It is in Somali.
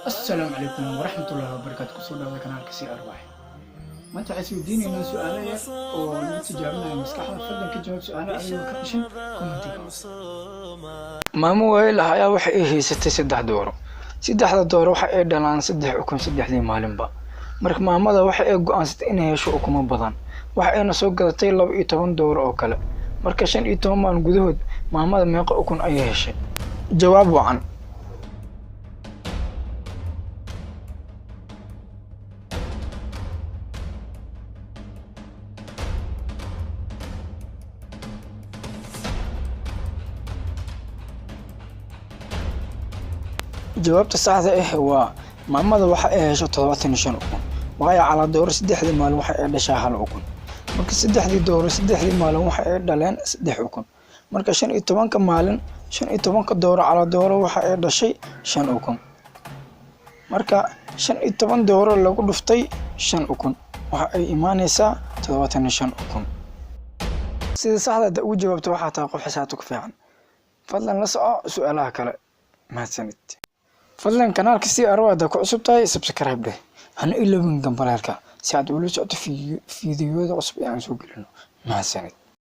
السلام عليكم ورحمة الله وبركاته. كسر الله كنال كسي أرواح. ما تعيسوا ديني إنه سؤالية ونتجاوبنا مسكحة فضل كجواب سؤالة أيوة كبشن كومنتي. maamo weel ayaa waxa ay haysatay 3 dooro. 3 dooro waxa ay dhalaan 3 ukun 3 maalinba. Marka maamada waxa ay go'aansatay inay hesho ukumo badan. Waxa ayna soo gadatay 12 dooro oo kale. Marka 15 maalin gudahood maamada meeqa ukun ay heshay? Jawaab wacan. jawaabta saxda ah waa maamada waxa ay hesho 75 ukun waayo cala dooro 3 maalin waxa ay dhashaa 1 ukun marka 3 dooro 3 maalin waxa ay dhaleen 3 ukun marka 15 maalin 15 dooro cala dooro waxa ay dhashay 5 ukun marka 15 dooro lagu dhuftay 5 ukun waxa ay imaanaysaa 75 ukun sida saxda ah ugu jawaabto waxa taa qof xisaabta ku fiican fadlan la soco su'aalaha kale mahadsanid fadlan kanaalka si arwada ku cusub tahay subscribe leh hana ilowin gambalaalka si aad ula socoto fiidiyoada cusub ee aan soo gelino mahadsanid